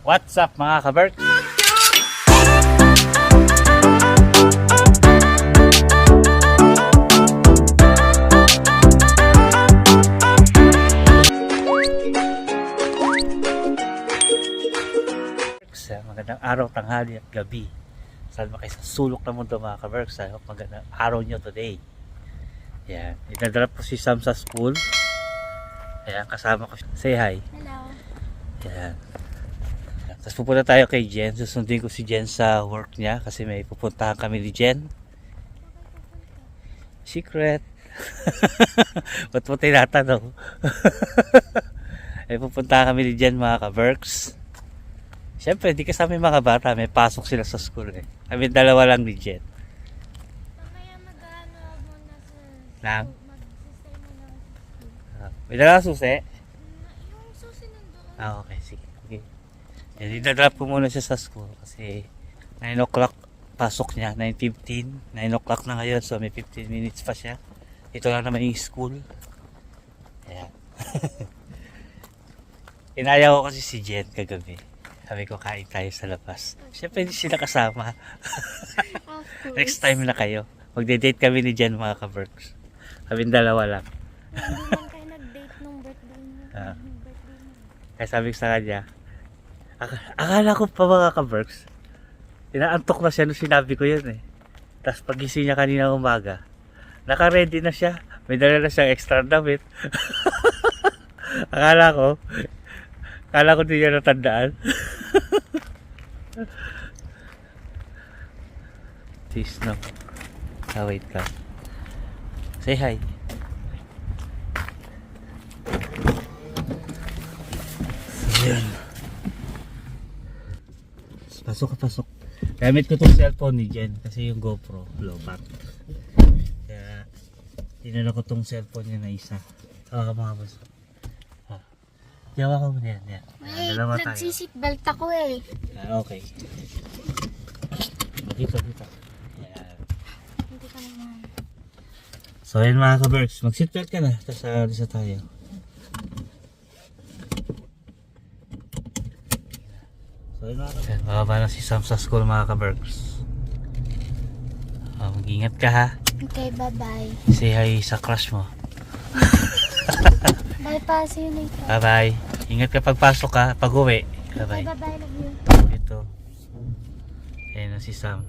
What's up mga kaberk? Magandang araw, tanghali at gabi. Saan ba kayo sa sulok ng mundo mga kaberks? I hope magandang araw nyo today. Yan, inadrop ko si Sam sa school. Ayan, kasama ko. Say hi. Hello. Yan. Tapos pupunta tayo kay Jen. Susundin ko si Jen sa work niya kasi may pupuntahan kami ni Jen. Secret. Ba't mo tinatanong? May pupuntahan kami ni Jen mga kaberks. Siyempre, hindi kasama yung mga bata. May pasok sila sa school eh. Kami dalawa lang ni Jen. Mamaya mag-ano muna sa... Lang? Mag-sistay muna sa school. May dala susi? Yung susi nandoon. Okay, sige. Okay. Yan, idadrop ko muna siya sa school kasi 9 o'clock pasok niya, 9:15. 9 o'clock na ngayon, so may 15 minutes pa siya. Ito lang naman yung school. Ayan. Inayaw ko kasi si Jen kagabi. Sabi ko, kain tayo sa labas. Siyempre, hindi sila kasama. Of course. Next time na kayo. Magde-date kami ni Jen mga ka-works. Kaming dalawa lang. Hindi lang kayo nag-date nung birthday mo. Ah. Birthday mo. Kaya sabi ko sa kanya, akala ko pa mga ka-works, inaantok na siya nung sinabi ko yun eh. Tapos pagising niya kanina umaga, naka-ready na siya. May dala na siyang extra damit. Akala ko di niya natandaan. Please no. Wait ka. Say hi. So, yan. Pasok. Gamit ko tong cellphone ni Jen kasi yung GoPro low-batt. Kaya dinala ko tong cellphone niya na isa. Mga baso. Yawa ko muna yan. Wait, Dalawa tayo. nagsisitbelt ako eh. Okay. Dito. Yan. Hindi ka naman. So yun mga ka-berks, mag-seatbelt ka na. Tapos alisa tayo. So yun mga ka-berks. Bababa na si Sam sa school mga ka-berks. Mag-ingat ka ha. Okay, bye-bye. Say hi sa crush mo. Bye pa, see you later. Bye bye. Ingat ka pagpasok ha. Pag uwi. Bye Okay, bye. bye-bye, love you. Ito. Ayan na si Sam.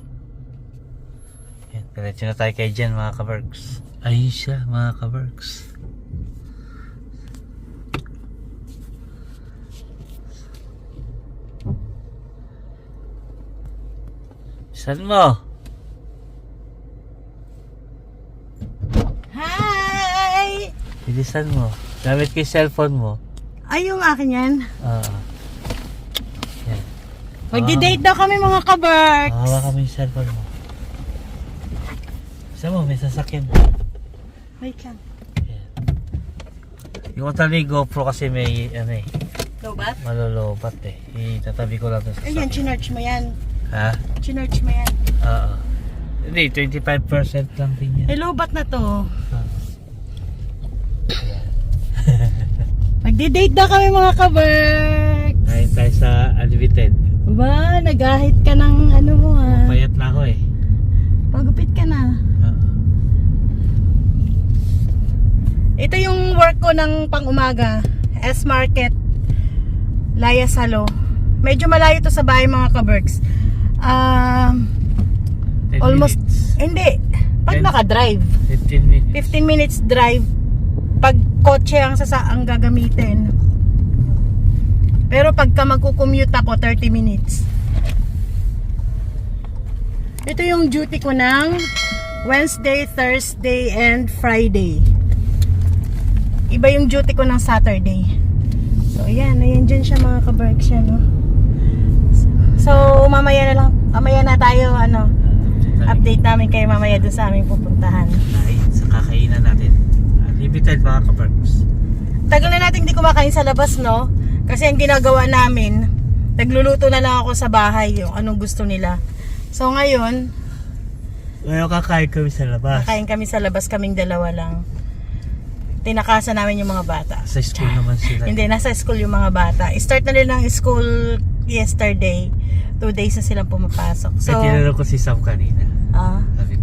Ayan. Diretso na tayo kay Jen mga ka-berks. Ayun siya mga ka-berks. Saan mo? Hi! Bilisan mo. Gamit ko yung cellphone mo. Ay, yung akin yan. Yan. Magdi-date daw kami mga kabarks. Hawa kami yung cellphone mo. Saan mo? May sasakyan. Wait lang. Yan. Yung tali GoPro kasi may Lobat? malolobat eh. Itatabi ko lang sa Ayan, sasakyan. chinarch mo yan. Ha? Chinarch mo yan. Oo. Hindi, 25% lang din yan. Eh, lobat na to. Ah. Magdi-date daw kami mga kabarks. Kain tayo sa Unlimited. Ba, nag-ahit ka ng ano mo ha. Payat na ako eh. Pagupit ka na. Oo. Ito yung work ko ng pang-umaga. S-Market. Laya Salo. Medyo malayo to sa bahay mga kabarks. 10 Almost, minutes. hindi. Pag 10 naka-drive. 15 minutes. 15 minutes drive. Pag kotse ang gagamitin. Pero pagka magkukommute ako, 30 minutes. Ito yung duty ko ng Wednesday, Thursday, and Friday. Iba yung duty ko ng Saturday. So, ayan dyan siya mga kabarks siya, no? So, mamaya na tayo, update namin kayo mamaya dun sa aming pupuntahan. Kain sa kakainan natin. Unlimited mga ka-berks. Tagal na natin hindi kumakain sa labas, no? Kasi ang ginagawa namin, nagluluto na lang ako sa bahay yung anong gusto nila. So ngayon, Kakain kami sa labas. kakain kami sa labas, kaming dalawa lang. tinakasan namin yung mga bata. Sa school naman sila. Hindi, nasa school yung mga bata. Start na nila ng school yesterday. 2 days na silang pumapasok. So, Kaya tinanong ko si Sam kanina. Sabi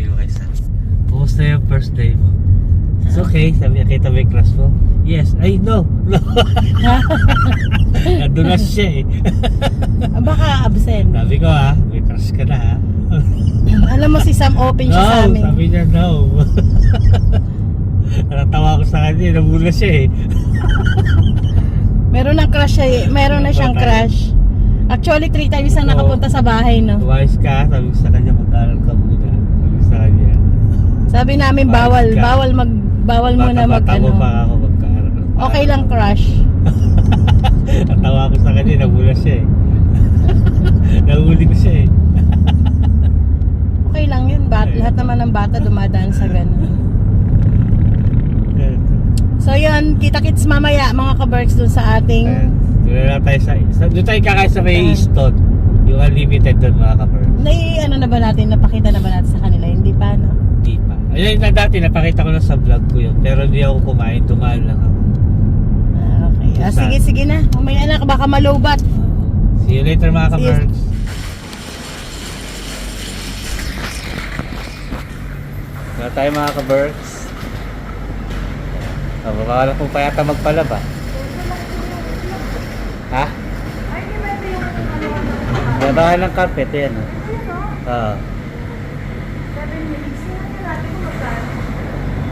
ko kay Sam, kumusta yung first day mo? It's okay. Sabi niya, kita may crush mo? Yes. Ay, no. No. Nandun na siya eh. baka absent. Sabi ko may crush ka na Alam mo si Sam open siya sa No, amin. sabi niya no. Natawa ko sa kanya, nabula siya eh. Meron ng crush siya eh. Meron na siyang crush. Actually, 3 times ang nakapunta sa bahay, no? Umayos ka, sabi ko sa kanya, mag-aaral ka muna. Sabi ko sa kanya. Sabi namin, bawal muna mag Bata mo ano. pa ako mag-aaral. Okay lang crush. Natawa ko sa kanya, nabula siya eh. Nahuli ko siya eh. Okay lang yun. Lahat naman ng bata dumadaan sa ganun. So yun, kita-kits mamaya mga ka-Berks dun sa ating... Doon na tayo doon tayo kakain sa may Easton. Yung unlimited doon mga kapar. ano na ba natin? Napakita na ba natin sa kanila? Hindi pa, no? Hindi pa. Ayun na dati, napakita ko na sa vlog ko yun. Pero hindi ako kumain, dumaan lang ako. Okay. Sige na. Mamaya na, baka malobat. See you later mga See you. kapars. Wala tayo mga kaberks. Baka kung pa yata magpalaba. Ha? Babahan ng carpet, yan. Oo.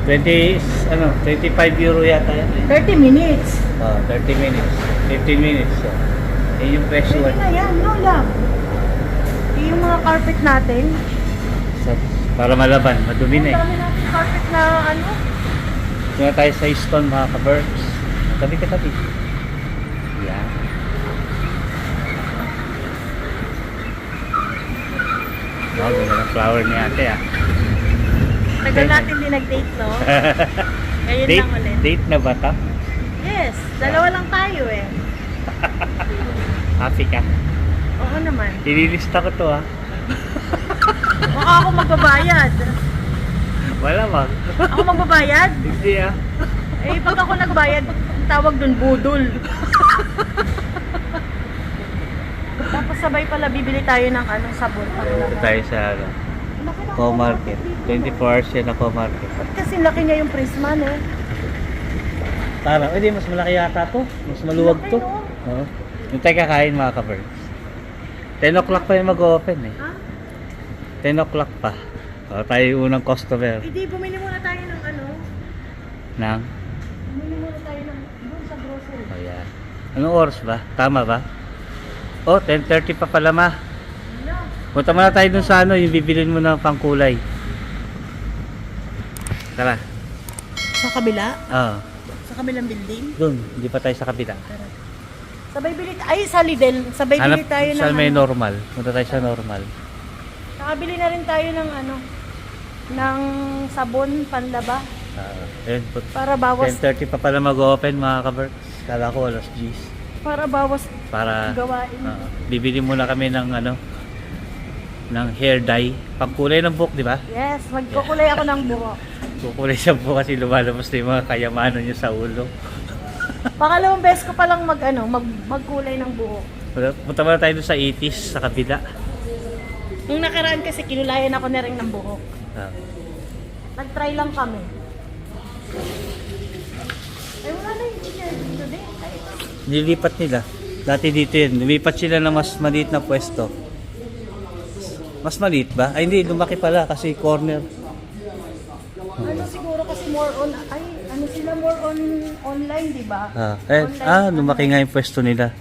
25 euro yata yan. 30 minutes. 30 minutes. 15 minutes. So, yun yung presyo. Pwede na yan, no lang. Yung mga carpet natin. So, para malaban, madumi na eh. Ang dami natin carpet na ano. Doon tayo sa Easton mga ka-Berks. Tabi ka tabi. Yan. Wow, ganda ng flower ni ate Tagal natin din nag-date, no? Ngayon Date, lang ulit. date na ba ta? Yes, dalawa lang tayo eh. Happy ka? Oo naman. Ililista ko to Baka ako magbabayad. Wala mag. Ako magbabayad? Hindi Eh, pag ako nagbayad, tawag dun budol. Tapos sabay pala bibili tayo ng anong sabon. Ito tayo sa Co-Market. 24 hours yan na Co-Market. Kasi laki niya yung Prisman eh. Parang, hindi, mas malaki yata to. Mas maluwag to. Oo. Yung tayo kakain mga ka-Berks. 10 o'clock pa yung mag-open eh. Ha? 10 o'clock pa. Tayo yung unang customer. Hindi, bumili muna tayo ng ano. Nang? Bumili muna tayo ng doon sa grocery. Oh, yan. Anong oras ba? Tama ba? Oh, 10:30 pa pala ma. Punta muna tayo dun sa yung bibilin mo ng pangkulay. Tara. Sa kabila? Oo. Sa kabilang building? Dun, hindi pa tayo sa kabila. Sabay bili ay sa Lidl. Sabay bili tayo ng sa may ano. normal. Punta tayo sa normal. Nakabili na rin tayo ng ano ng sabon panlaba Ayun, para bawas 10:30 pa pala mag-open mga ka-Berks. Kala ko alas 10. Para gawain. bibili muna kami ng ng hair dye. Pangkulay ng buhok, di ba? Yes, magkukulay ako ng buhok. Kukulay sa buhok kasi lumalabas na yung mga kayamanan nyo sa ulo. Pangalawang beses ko palang magkulay ng buhok. Punta muna tayo doon sa 80s sa kabila. Nung nakaraan kasi kinulayan ako na rin ng buhok. Nag-try lang kami. Ay, wala na yung engineer dito din. Nilipat nila. Dati dito yun. Lumipat sila ng mas maliit na pwesto. Mas maliit ba? Ay hindi, lumaki pala kasi corner. Ano siguro kasi more on online, di ba? Lumaki nga yung pwesto nila.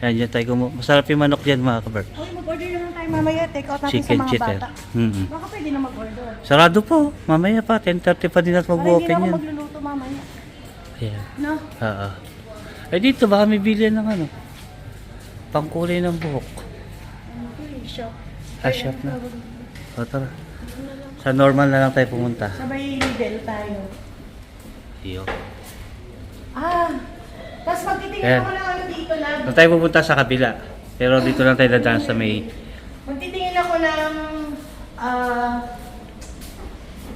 Yan, dyan tayo masarap yung manok dyan mga kaberk. Okay, mag-order naman tayo mamaya. Take out natin Chicken sa mga chitter. bata. Mm-hmm. Baka pwede na mag-order. Sarado po. Mamaya pa. 10:30 pa din at Para hindi mag-open na ako yan. magluluto mamaya. Ayan. No? Eh dito baka may bilhin ng pangkulay ng buhok. Shop. Shop na. O tara. Sa normal na lang tayo pumunta. Sabay Lidl tayo. Iyo. Tapos magtitingin Ayan. ako ng ano dito lang. Doon tayo pupunta sa kabila. Pero dito lang tayo dadaan sa may... Magtitingin ako ng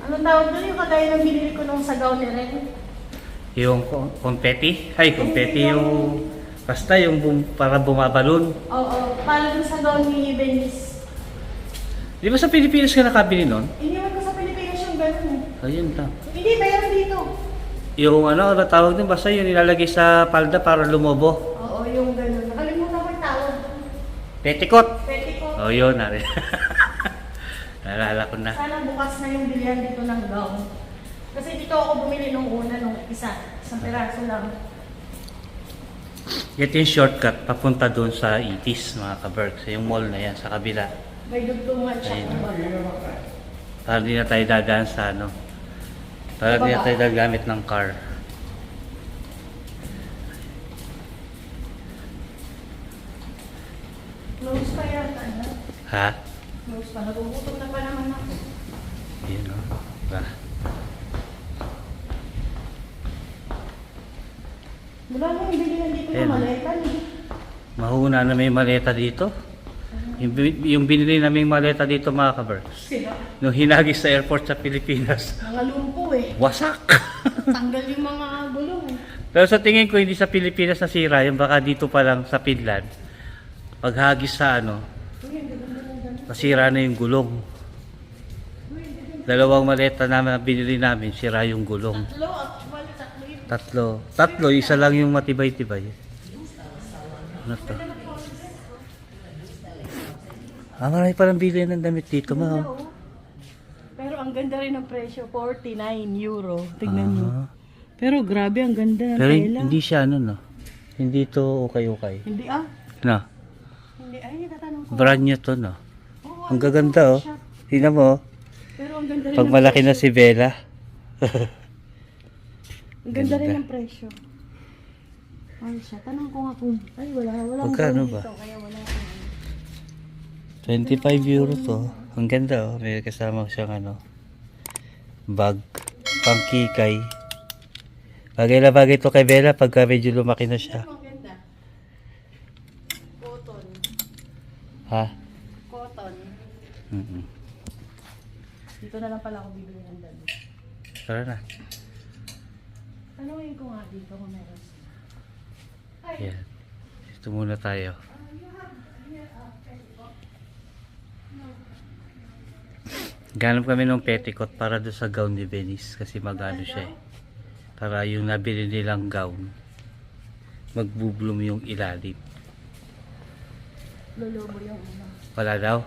anong tawag doon yung kagaya ng binili ko nung sagaw ni Ren? Yung confetti. Ay, confetti yung Basta yung para bumabalon. Oo, para dun sa gown ni Venice. Di ba sa Pilipinas ka nakabili nun? Iniwan ko sa Pilipinas yung ganun. Ayun lang. Hindi, meron dito. Yung ano tawag din, basta yung nilalagay sa palda para lumobo. Oo, yung ganun. Nakalimutan ko yung tawag. Petticoat. Petticoat. Oh, yun na rin. Naalala ko na. Sana bukas na yung bilihan dito ng gown. Kasi dito ako bumili nung una, nung isang peraso lang. Ito yung shortcut papunta doon sa Itis, mga ka-Berks. Yung mall na yan, sa kabila. May dugtungan siya. Ayun. Para di na tayo dadaan sa ano. Para di na tayo gagamit ng car. Close pa yata, ano? Ha? Close pa. Nagugutom na pa naman ako. Yun o. Diba? Wala mo yung bilihan dito Ayun. ng maleta. Mahuna na may maleta dito. Yung binili naming maleta dito, mga ka-Berks. Sino? Nung hinagis sa airport sa Pilipinas, Mga lumpo eh. wasak! Tanggal yung mga gulong eh. Pero sa tingin ko, hindi sa Pilipinas nasira. Yung baka dito pa lang sa Finland. Paghagis sa ano, nasira na yung gulong. Dalawang maleta namin na binili namin, sira yung gulong. Tatlo, actually, tatlo yun. Tatlo, isa lang yung matibay-tibay. Ano to? Marami palang bilhin ng damit dito, ma. Oo. Pero ang ganda rin ng presyo, 49 euro. Tignan nyo. Ah. Pero grabe, ang ganda ng Pero tela. hindi siya ano, no? Hindi to okay-okay. Hindi No? Hindi, ay, tatanong ko. Brand new to, no? Oo, Ang gaganda, oh. shop. Tingnan mo, oh. Pero ang ganda rin Pag ng malaki na presyo. si Bella. Ang ganda rin Ganda. ng presyo. Ay, siya. Tanong ko nga kung, ay, wala Magkano akong ba? dito, kaya wala akong 25 euro to. Ang ganda, oh. May kasama siyang ano, bag. Pangkikay. Bagay na bagay to kay Bella pagka medyo lumaki na siya. Ang ganda. Cotton. Ha? Cotton. Mm-mm. Dito na lang pala ako bibili ng damit. Tara na. Tanungin ko nga dito kung meron. Yan. Dito muna tayo. Ganap kami ng petticoat para doon sa gown ni Venice kasi magano siya eh. Para yung nabili nilang gown magbubloom yung ilalim. Lolobo yung ano. Wala daw?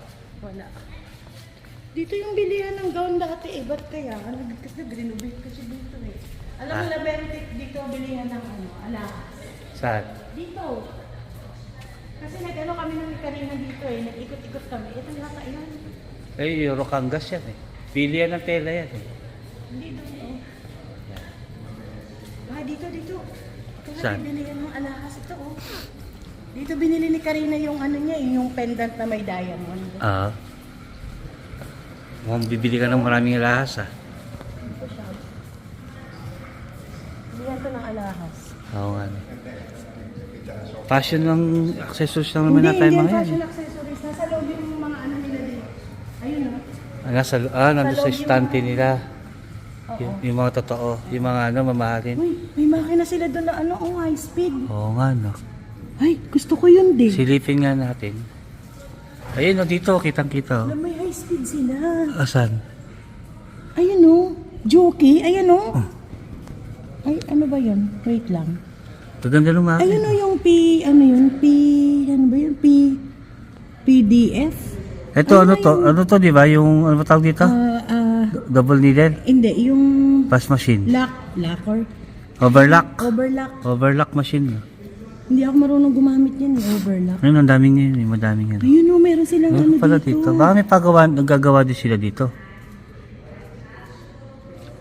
Wala. Dito yung bilihan ng gown dati eh. Ba't kaya? Kasi renovate kasi dito eh. Alam mo na meron dito bilihan ng ano, alahas. Saan? Dito. Kasi nag-ano kami ng kanina dito eh. Nag-ikot-ikot kami. Ito yata yan. Eh, Eurocangas yan eh. Pili yan ng tela yan eh. Hindi doon oh. Ah, dito. Kaya Saan? bilihan ng alahas ito oh. Dito binili ni Karina yung ano niya eh, yung pendant na may diamond. Ah. Mukhang bibili ka ng maraming alahas ah. Dito siya. Bilihan to ng alahas. Oo nga. no. Fashion ng accessories lang naman natin mga yan. fashion accessories. Nasa loob yung mga ano nila din. Ayun oh. Nandun sa loob yung estante mga- nila. Oo. Yung mga totoo. Yung mga ano, mamahalin. Uy, may makina sila doon na ano, oh, high speed. Oo nga no. Ay, gusto ko yun din. Silipin nga natin. Ayun o, dito, kitang-kita. Alam, may high speed sila. Asan? Ayun oh, jockey, ayun oh. Ay, ano ba yun? Wait lang. Maganda ng mga. Ayun oh, yung ano ba yun? PDF? Ito, ano to? Ano to, di ba? Yung, ano ba tawag dito? Double needle? Hindi, yung Pass machine. locker. Overlock. Overlock. Overlock machine. Hindi ako marunong gumamit yan, overlock. Ayun, ang daming yun. Madaming yun. Ayun oh, meron silang ano Meron pala dito. dito. Baka may nagagawa din sila dito.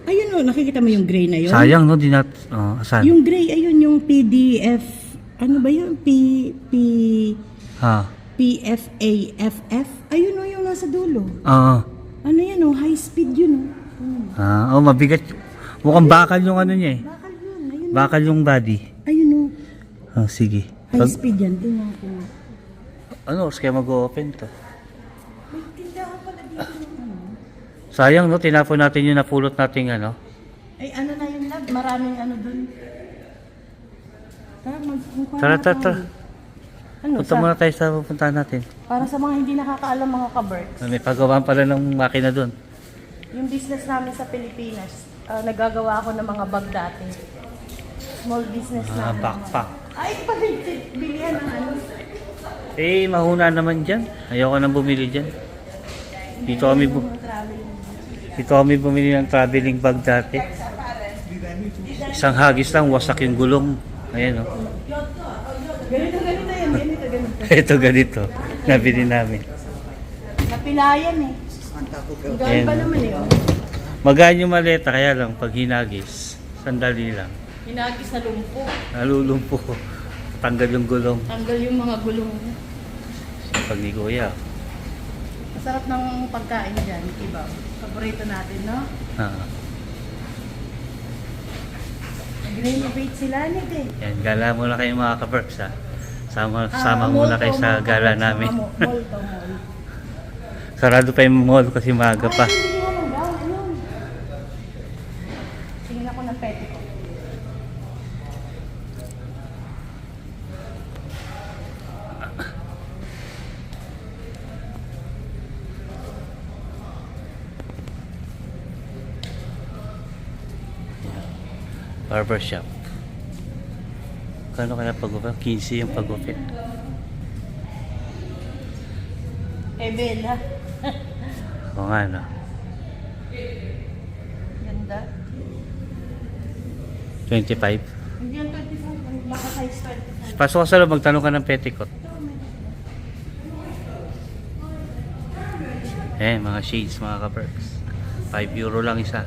Ayun oh, nakikita mo yung gray na yun? Sayang, no? Di asan? Yung gray, ayun yung PDF. Ano ba yun? Ha? PFAFF? Ayun oh, yung nasa dulo. Oo. Ano yan oh, high speed yun oh. Oh, mabigat. Mukhang bakal yung ano niya eh. Bakal yun, ayun. Bakal yung body. Ayun oh, Oh, sige. high speed yan. Tingnan ko. Ano, oras kaya mag-open to? May tindahan pala dito ng ano. Sayang, no? Tinapon natin yung napulot nating ano. Ay ano na yun lab, maraming ano dun. Tara, tara, tara. Ano, Punta muna tayo sa pupuntahan natin. para sa mga hindi nakakaalam mga ka-Berks, May pagawaan pala ng makina doon. yung business namin sa Pilipinas, nagagawa ako ng mga bag dati. Small business na. Backpack. Ay, bilihan ng ano. Eh, mahuna naman dyan. Ayoko nang bumili dyan. Dito kami, Mga traveling. dito kami bumili ng traveling bag dati. Isang hagis lang, wasak yung gulong. Ayan o. Ganito yan, ganito. Ito ganito. Nabili namin. Napilayan eh. Ang gaan pa Ayan. naman eh. Oh. Magaan yung maleta, kaya lang pag hinagis, sandali lang. Hinagis sa lumpo. Nalulumpo. Tanggal yung gulong. Tanggal yung mga gulong. Pag ni Kuya. Masarap ng pagkain dyan, iba. Paborito natin, no? Ah. Nag-renovate sila nito eh. Yan, gala muna kayo mga ka-Berks ha. Sama muna kayo sa gala namin. Mall to mall. Sarado pa yung mall kasi maaga pa. Ay, hindi naman daw. Ayun. Tingin ako ng pete ko. Barber shop. Kano kaya pagupit? 15 yung pagupit. Eh, Bella. O nga no. Ganda. 25. Hindi yan 25. Naka-size 25. Pasok ka sa loob, magtanong ka ng petticoat. Mga shades, mga ka-Berks. 5 euro lang isa.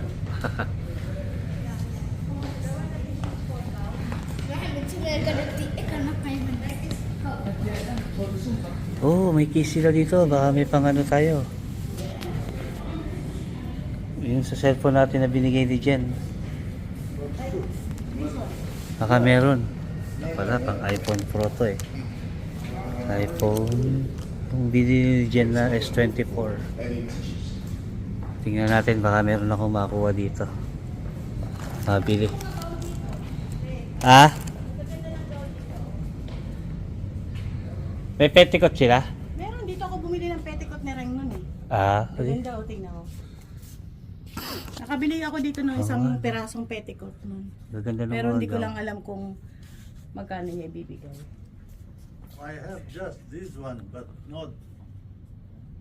Oh, may case sila dito. Baka may pang ano tayo. Yung sa cellphone natin na binigay ni Jen. Baka meron. Wala, pang iPhone Pro to eh. iPhone. Yung binigay ni Jen na S24. Tingnan natin, baka meron akong makuha dito. Mabili. Ah? May petticoat sila? Meron, dito ako bumili ng petticoat ni Reng nun eh. Ah, Maganda o, tingnan mo. Nakabili ako dito ng isang perasong petticoat nun. gaganda ng Pero hindi ko mga lang alam kung magkano niya ibibigay. I have just this one, but not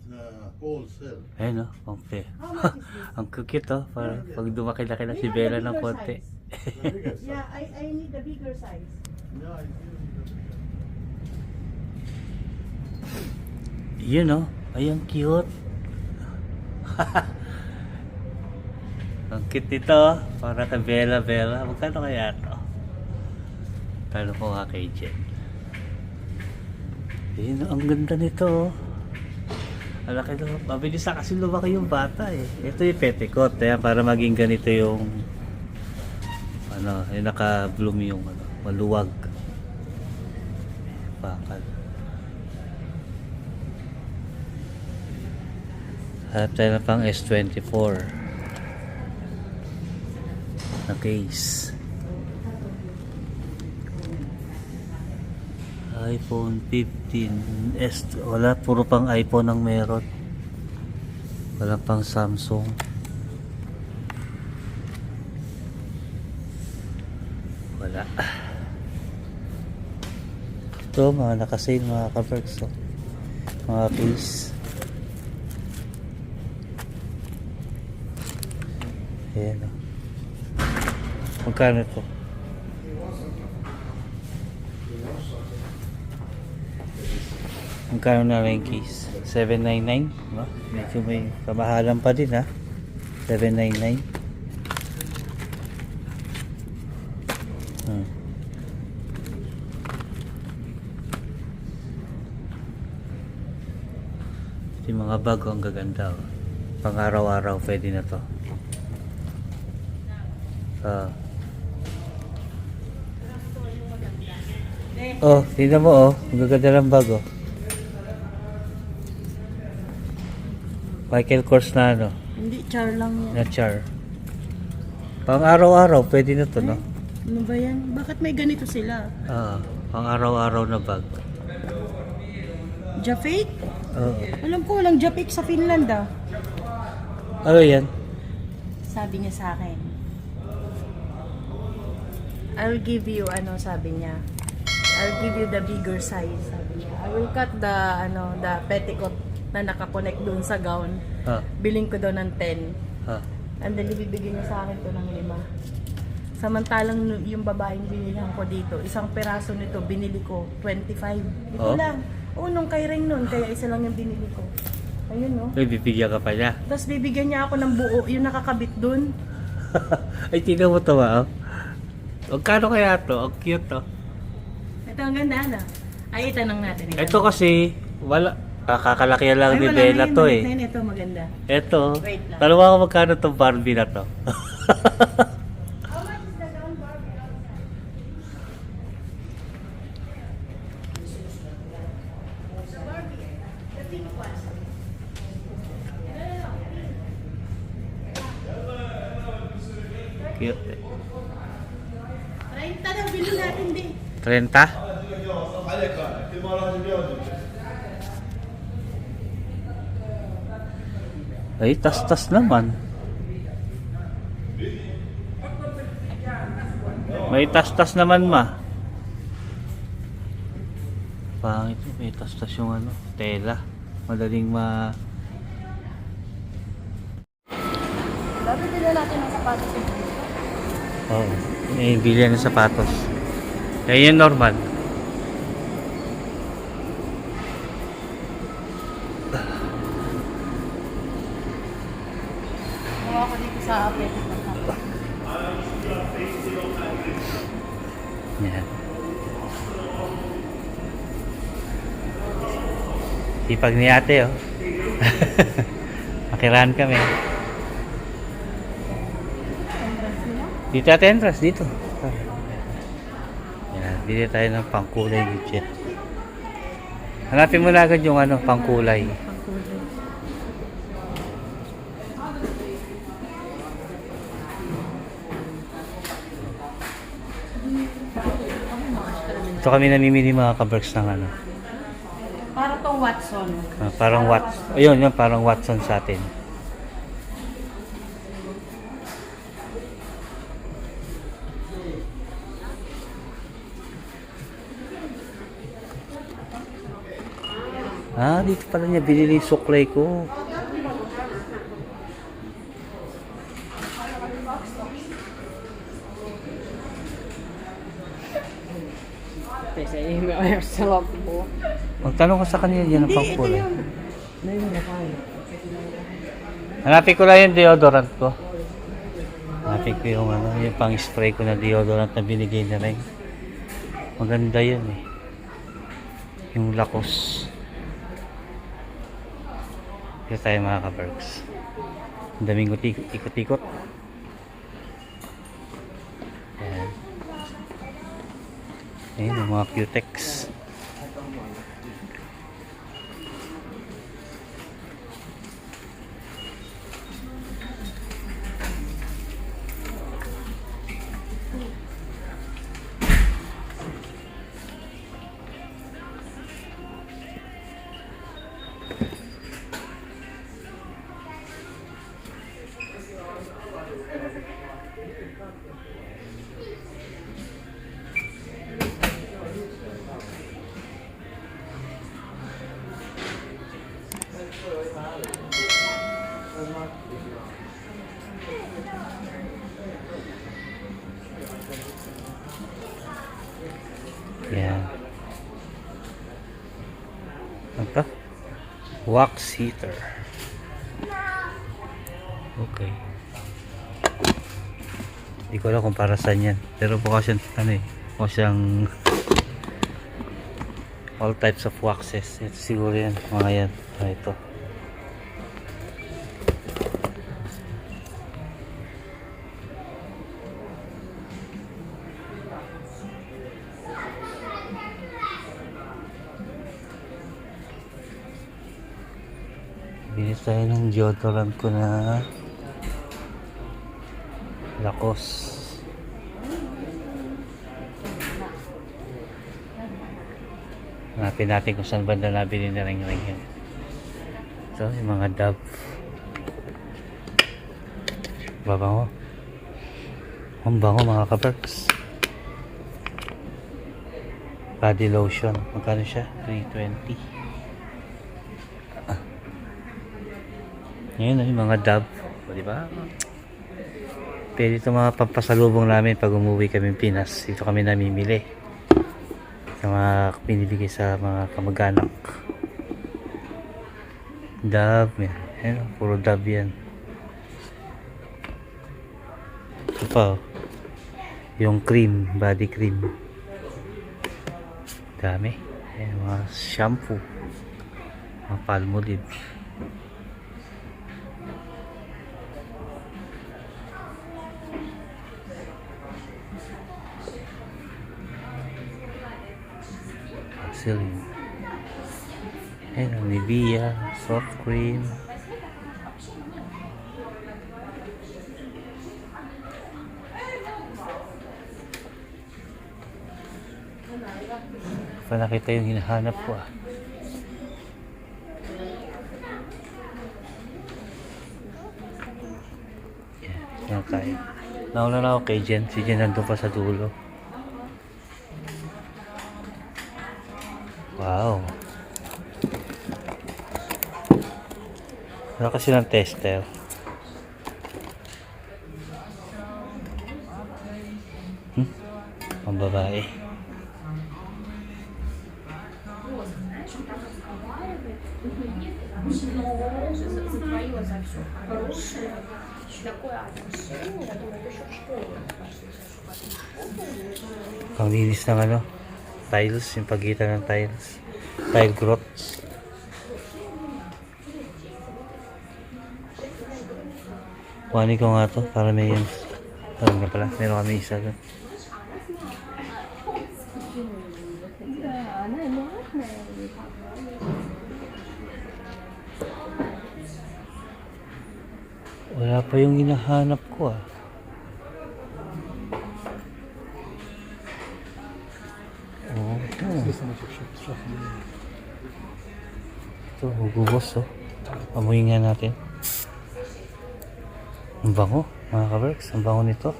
the wholesale. ayun oh, pangpe. How much is this? Ang cute oh, para pag dumakilaki na si We have Bella the ng bigger konti. size. The bigger size. Yeah, I need the bigger size. Yeah, I give you the bigger. Yun oh, ay ang cute. Ang cute nito oh, para kay Bella. Magkano kaya ito? Tanong ko nga kay Jen. Yun, ang ganda nito oh. Alaki na, mabilis na kasi lumaki yung bata eh. Ito yung petticoat, eh, para maging ganito yung ano, yung naka-bloom yung ano, maluwag. Bakal. Hanap tayo na pang S24 na case. iPhone 15s. Wala, puro pang iPhone ang meron. Wala pang Samsung. Wala. Ito, mga nakasale, mga ka-Berks. Oh. Mga case. Ayan. Oh. Magkano ito? Magkano na lang yung case? 799? Diba? Medyo may kamahalan pa din ha. 799. Ito yung mga bago ang gaganda. Oh. Pang araw-araw pwede na to. Oh, tingnan mo oh. Ang gaganda ng bago. Michael Kors na ano, Hindi, char lang yan. na char. Pang araw-araw, pwede na to, no? Ano ba yan? Bakit may ganito sila? Pang araw-araw na bag. Jafake? Oo. Alam ko walang Jafake sa Finland ah. Ano yan? Sabi niya sa akin. I'll give you, sabi niya. I'll give you the bigger size, sabi niya. I will cut the petticoat na nakakonect doon sa gown. Biling ko daw ng 10. And then, ibibigay niya sa akin to ng 5. Samantalang yung babaeng binilihan ko dito, isang peraso nito, binili ko 25. Ito lang. Nung kay Ring nun, kaya isa lang yung binili ko. Ayun, no? May bibigyan ka pa niya. Tapos bibigyan niya ako ng buo, yung nakakabit dun. Ay, tingnan mo ito ba? Magkano kaya to? Ang cute to. Ito ang ganda, na. Ay, itanong natin. Ito kasi, wala. Kakakalaki lang ni wala Bella na to yun, eh. maliit na yun. Ito maganda. Ito. Wait lang. Tanong ako magkano itong Barbie na to. Cute eh. 30 daw, bilhin natin din. 30? Ay, tas-tas naman. May tas-tas naman ma. Pangit yun, may tas-tas yung tela. Madaling Dapat bila natin ang sapatos sa dito. Oo, may bilihan ng sapatos. Kaya yun normal. Gawa ko dito sa apet. Yan. Sipag ni ate oh. Makirahan kami. Dito ate entrance, dito. Yan, bili tayo ng pangkulay budget. Hanapin mo na agad yung pangkulay. Ito kami namimili mga kaberks ng Para tong Watson. parang ayun, parang Watson sa atin. Dito pala niya binili yung suklay ko. Magtanong ka sa kanila yan ang pangkulay. Hanapin ko lang yung deodorant ko. Hanapin ko yung yung pang spray ko na deodorant na binigay na rin. Maganda yun eh. Yung Lacoste. Dito tayo mga ka-bergs. Ang daming ikot-ikot. Ayan. Ayan yung mga cutex. Yan. Apa? Wax heater. Okay. Hindi ko alam kung para saan yan. Pero bukas yan, bukas yung all types of waxes. Ito siguro yan, mga yan. Ito. Binis tayo ng deodorant ko na Lacoste. Hanapin natin kung saan banda nabili na ring-ring yan. So, yung mga Dove. Babango. Ang bango mga kaberks. Body lotion. Magkano siya? 320. Ngayon yung mga Dove. O, diba? Pwede ito mga pampasalubong namin pag umuwi kami Pinas. Dito kami namimili. Sa mga pinibigay sa mga kamag-anak. Dove. Yan. Puro Dove yan. Ito pa. Yung cream. Body cream. Dami. Ayan, mga shampoo. Mga Palmolive. Vaseline. Ayan, ang Nivea, soft cream. Pa nakita yung hinahanap ko ah. Yan tayo. Nauna na ako kay Jen. Si Jen nandun pa sa dulo. Wow. Wala kasi ng tester. Ang babae. Ang linis ng ano, tiles, yung pagitan ng tiles, tile grots. Kuhanin ko nga to para may yung ano nga pala, meron kami isa doon. Wala pa yung hinahanap ko ah. Oh, ito, hugubos oh. Amuyin nga natin. Ang bango, mga kaberks. Ang bango nito.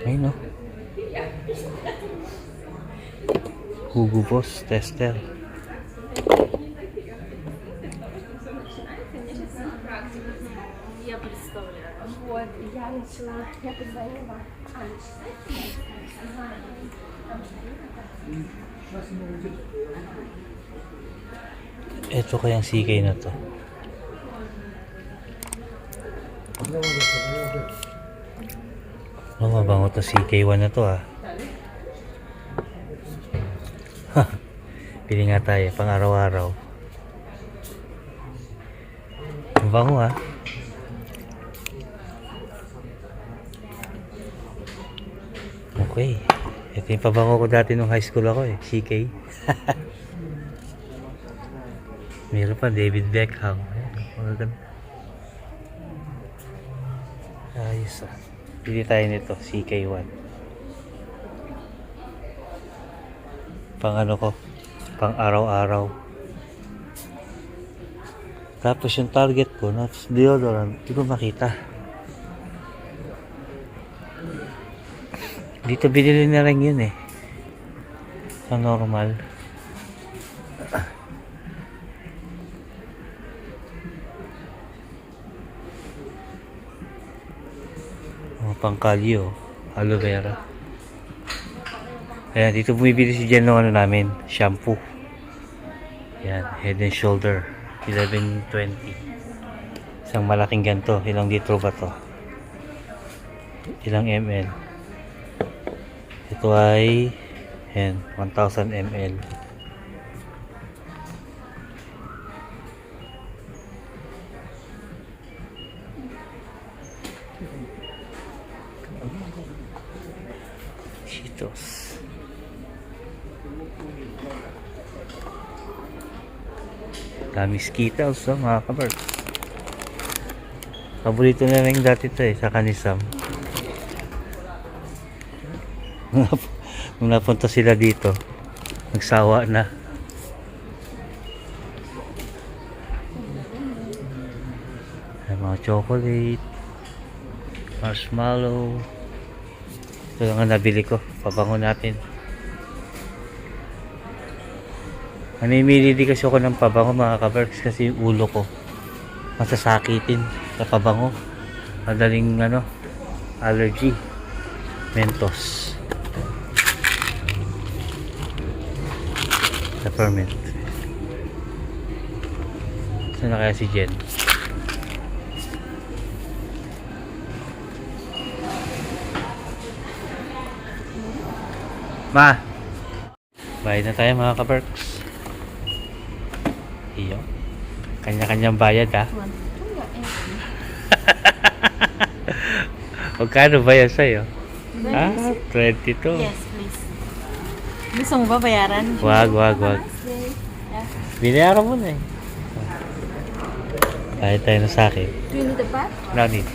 Ayun oh. Hugubos tester. Вот, я начала, я позвонила. Ito kayang CK na to. Oh, mabango to CK1 na to ah. Pili nga tayo pang araw-araw. Mabango ah. Okay. Ito yung pabango ko dati nung high school ako eh. CK. Meron pa David Beckham. Ayan. Ayos ah. Pili tayo nito. CK1. Pang ano ko. Pang araw-araw. Tapos yung target ko. Deodorant. Hindi ko makita. Dito binili na rin yun eh. Sa normal. Mga pangkalyo. Aloe vera. Ayan, dito bumibili si Jen ng ano namin. Shampoo. Ayan, Head and Shoulder. 1120. Isang malaking ganto. Ilang litro ba to? Ilang ml? Ito ay 1,000 ml. Cheetos. Dami Skittles mga kabart. Paborito na rin dati ito sa Kanisam. Nung napunta sila dito, nagsawa na. Ay, mga chocolate, marshmallow. Ito lang ang nabili ko. Pabango natin. Namimili din kasi ako ng pabango mga kaberks kasi yung ulo ko masasakitin sa pabango. Madaling allergy. Mentos. Peppermint. Saan na kaya si Jen? Ma! Bayad na tayo mga kaberks. Iyo. Kanya-kanyang bayad ha. Magkano ba yan sa'yo? 22. Yes, please. Gusto mo ba bayaran? Wag. Binayaran mo na eh. Bayad tayo na sa akin. Do you need a bath? No need.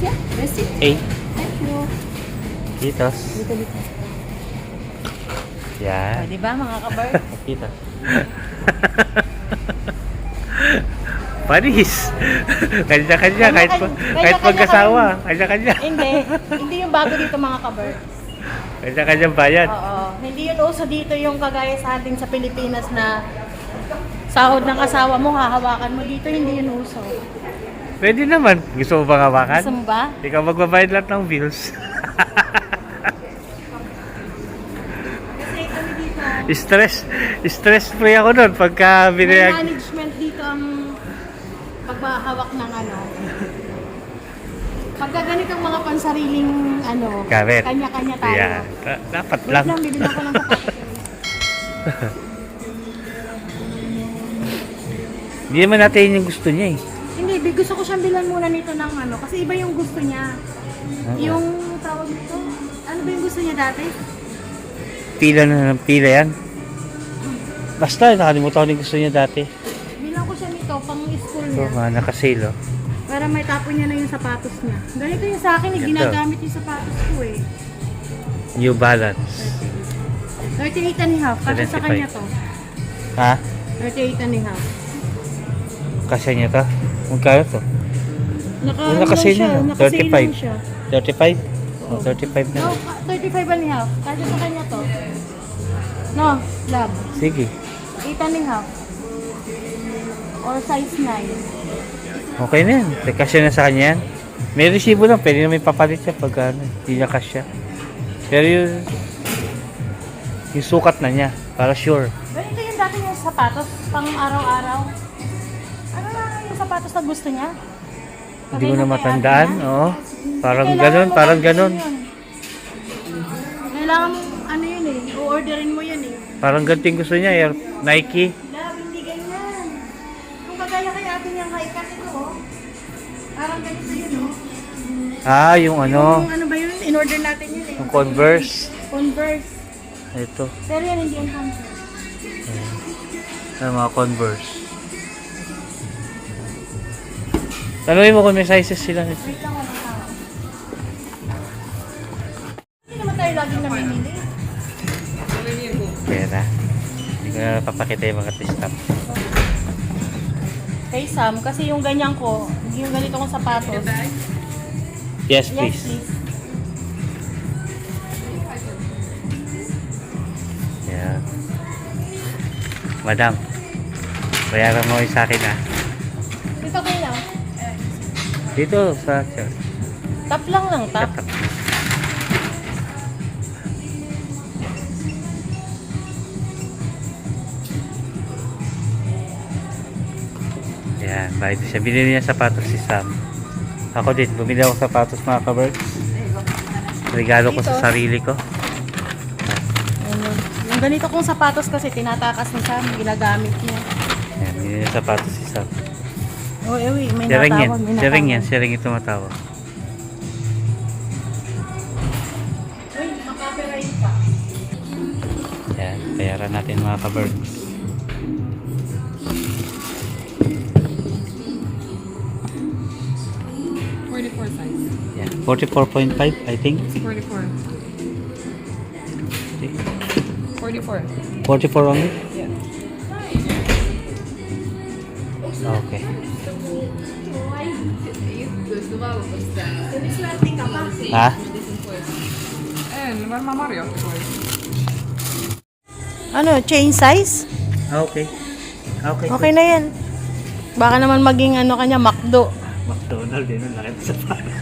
Yeah, receipt. Eh, Thank you. kitos. Dito. O, Yan. di ba mga kabar? Kitos. Panis. Kanya-kanya. Kahit Kanya-kanya magkasawa. Kanya-kanya. Hindi yung bago dito mga kabar. Kanya-kanyang bayad. Oo. Hindi yun uso dito yung kagaya sa ating sa Pilipinas na sahod ng asawa mo, hahawakan mo dito, hindi yun uso. Pwede naman. Gusto mo bang hawakan? Gusto mo ba? Ikaw magbabayad lahat ng bills. Kasi kami dito, Stress free ako nun pagka may binayag. management dito ang paghahawak ng pagka ganitong mga pansariling Gamit. kanya-kanya tayo. Yan. Dapat Wait lang. lang, bibili ako ng sapatos. Hindi naman natin yung gusto niya eh. Hindi, gusto ko siyang bilan muna nito ng kasi iba yung gusto niya. Yung tawag nito, ano ba yung gusto niya dati? Pila na ng pila yan. Basta, nakalimutan ko yung gusto niya dati. Bilang ko siya nito, pang school Ito, niya. nakasale oh. Para may tapon niya na yung sapatos niya. Ganito yung sa akin, Ito. ginagamit yung sapatos ko eh. New Balance. 38 and a half, kasi sa 75. kanya to. Ha? 38 and a half. Kasi niya to? Magkano to? Yung nakasale siya, niya, nakasale 35. lang siya. 35? Oh, 35 na. No, 35 and a half, kasi sa kanya to. No, love. Sige. 8 and a half. Or size 9. Okay na yan. Kasya na sa kanya yan. May resibo lang. Pwede naman papalit siya pag hindi niya kasya. Pero yung sukat na niya. Para sure. Ganito yung dati yung sapatos, pang araw-araw. Ano na yung sapatos na gusto niya? Hindi ko na Kaya matandaan. niya. Oo. Parang Kailangan ganun. mo Parang orderin ganun. yun. Kailangan mo, yun eh, o-orderin mo yun eh. Parang ganting gusto niya. Nike. Love, hindi ganyan. Kung kagaya kay ate niyang high cut ito, parang ganito yun, Ah, yung ano. Yung ano ba yun? In-order natin yun eh. Yung Converse. Converse. Ito. Pero yan, hindi yung Converse. Ano mga Converse. Tanungin mo kung may sizes sila nito. Wait lang, walang tao. Hindi naman tayo laging namimili. Pera. Hindi ko na papakita yung mga testap. Kay Sam, kasi yung ganyan ko, yung ganito kong sapatos. Yes, Yes, please. please. Yeah. Madam, bayaran mo yung sa akin ha. Dito kayo. Dito sa church. Tap lang lang, tap. Tap. Yan, bayad siya. Binili niya sapatos si Sam. Ako din, bumili ako sapatos mga kaberks. Regalo ko sa sarili ko. Ayun. Yung ganito kong sapatos kasi tinatakas ni Sam, ginagamit niya. Yan, binili niya sapatos si Sam. Oh, may Siring yan. natawag, may Siring yan. natawag. Siring yung tumatawag. Uy, makapiright pa. Yan, bayaran natin mga kaberks. Yeah, 44.5 I think. 44. 44. 44 only? Yeah. Okay. Ha? Ma Mario. Ano, chain size? Okay. Okay. Okay na yan. Baka naman maging ano kanya, McDo. McDonald's din ang laki sa parang.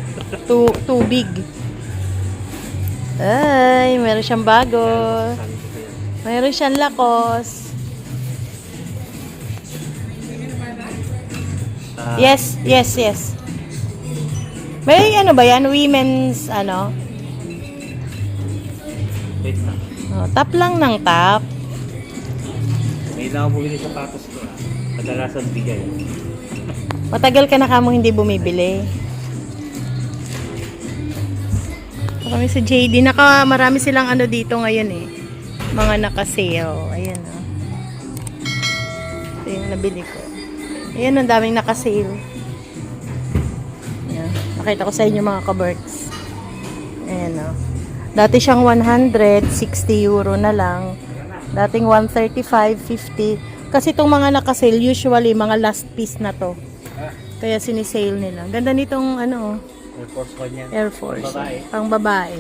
Too big. Ay, meron siyang bago. Meron siyang Lacoste. Yes. May ano ba yan? Women's ano? Wait lang. Oh, top lang ng top. May lang ako bumili sapatos ko ah. Kadalasan bigay. Matagal ka na kamo hindi bumibili. Kami sa JD. Marami silang ano dito ngayon eh. Mga naka-sale. Ayan o. Ito yung nabili ko. Ayan, ang daming naka-sale. Ayan. Nakita ko sa inyo mga ka-Berks. Ayan o. Dati siyang 100, 60 euro na lang. Dating 135, 50. Kasi itong mga naka-sale, usually mga last piece na to. Kaya sinisale nila. Ganda nitong ano, Air Force One yan. Air Force. Babae. Pang babae.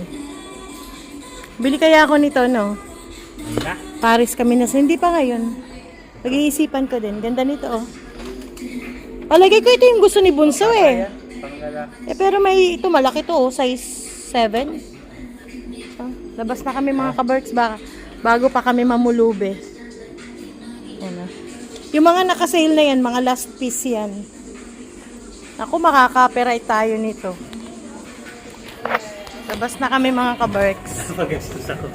Bili kaya ako nito, no? Ayun na. Paris kami na. Hindi pa ngayon. Pag-iisipan ko din. Ganda nito, oh. Palagay ko ito yung gusto ni Bunso, eh. Panglalaki. Pero may ito, malaki to, oh. Size 7. Labas na kami mga ka-Berks bago pa kami mamulube. Ano. Yung mga naka-sale na yan, mga last piece yan. Ako, makaka-copyright tayo nito. Labas na kami mga ka-Berks. Pag-gastos ako.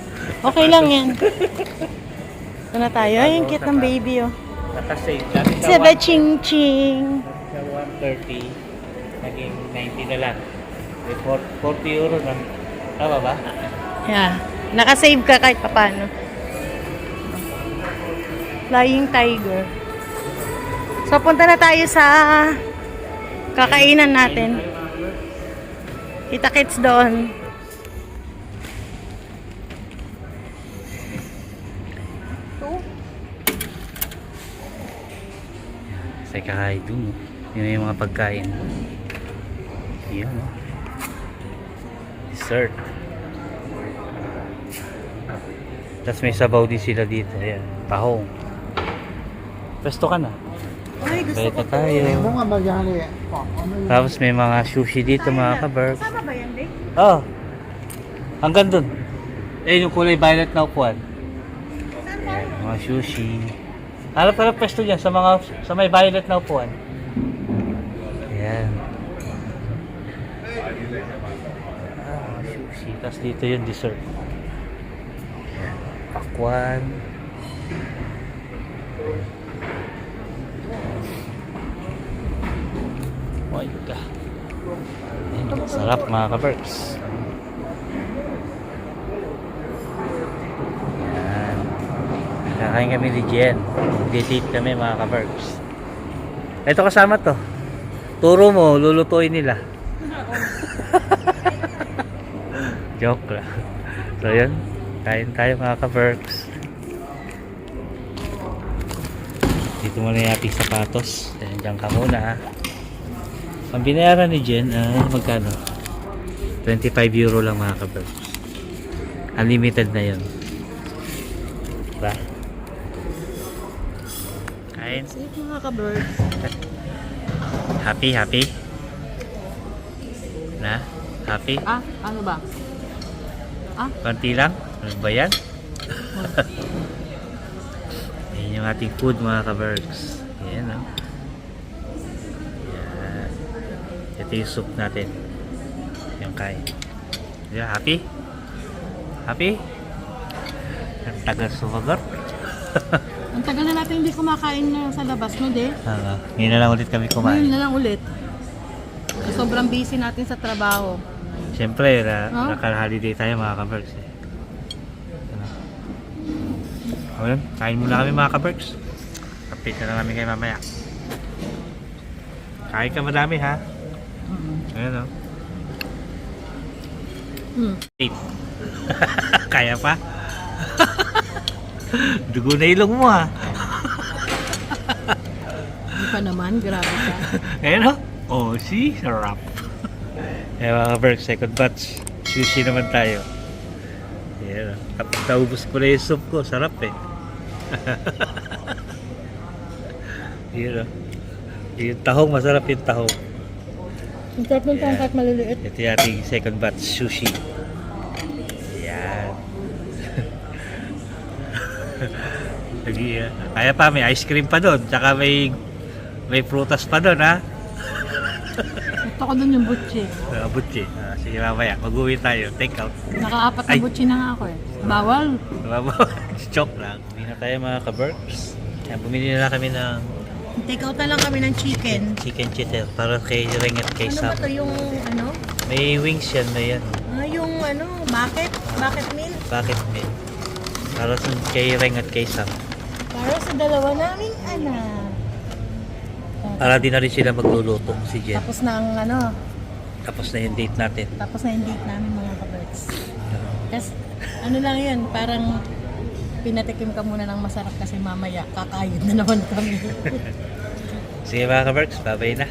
Okay lang yan. Ito na tayo. Ay, yung cute ng baby, oh. Nakasave. Dati sa Sebe ching-ching. Sa 130, naging 90 na lang. May 40 euro lang. Tama ba? Yeah. Nakasave ka kahit paano. Flying Tiger. So, punta na tayo sa kakainan natin. Kita-kits doon. Say kakain dun. Yun yung mga pagkain. Yan o. Dessert. Tapos may sabaw din sila dito. Ayan. Tahong. Pesto ka na. Ay, gusto Balik ko na tayo. Tapos may mga sushi dito mga ka-Berks. Sama ba yan, Vic? Oh. Hanggang dun. Ayun yung kulay violet na upuan. Ayan, mga sushi. Harap-harap pesto dyan sa may violet na upuan. Ayan. Sushi. Tapos dito yung dessert. Ayan. Pakwan. Oh my God. Ayan, sarap mga ka-Berks. Ayan. Kakain kami ni Jen. Date kami mga ka-Berks. Ito kasama to. Turo mo, lulutuin nila. Joke lang. So yun, kain tayo mga ka-Berks. Dito muna yung ating sapatos. Ayan, dyan ka muna. Ang binayaran ni Jen, magkano? 25 euro lang mga ka-Berks. Unlimited na yun. Diba? Kain. Safe mga ka-Berks. Happy? Na? Happy? Ah, ano ba? Konti lang? Ano ba yan? Yan yung ating food mga ka-Berks. Yan o. Yan. Ito yung soup natin. Yung kain. Yeah, happy? Happy? Ang tagal sumagot. Ang tagal na natin hindi kumakain na sa labas, no, de? Ngayon na lang ulit kami Ngayon kumain. na lang ulit. Sobrang busy natin sa trabaho. Siyempre, Huh? naka-holiday tayo mga ka-Berks. Ayun, kain muna kami mga ka-Berks. Kapit na lang kami kayo mamaya. Kain ka madami ha. Ayun o. 8. Kaya pa? Dugo na ilong mo ah. Hindi pa naman, grabe ka. Ayan o. Oh, see? Sarap. Eh mga kaberg, second batch. Sushi naman tayo. Ayan o. Tapos naubos ko na yung soup ko. Sarap eh. Ayan o. Yung tahong, masarap yung tahong. Ang sarap ng tangkat maliliit. Ito yung ating second batch sushi. Ayan. Lagi, kaya pa, may ice cream pa doon. Tsaka may prutas pa doon, ha? Gusto ko dun yung butchi. Butchi. Sige, mamaya. Mag-uwi tayo. Take out. Nakaapat na Ay. butchi na nga ako eh. Bawal. Joke lang. Bumili na tayo mga ka-burks. Ayan, bumili na kami ng Take out na lang kami ng chicken. chicken chitter para kay Ring at kay Ano Sam. ba to yung ano? May wings yan, may yan. Yung ano, bucket meal. Bakit may? Para sa kay Ring at kay Sam. Para sa dalawa naming anak. Para di na rin sila magluluto si Jen. Tapos na ang ano, Tapos na yung date natin. tapos na yung date namin mga kabirds. Kasi ano lang yun, parang pinatikim ka muna ng masarap kasi mamaya kakayod na naman kami. Sige mga ka-burks, bye-bye na.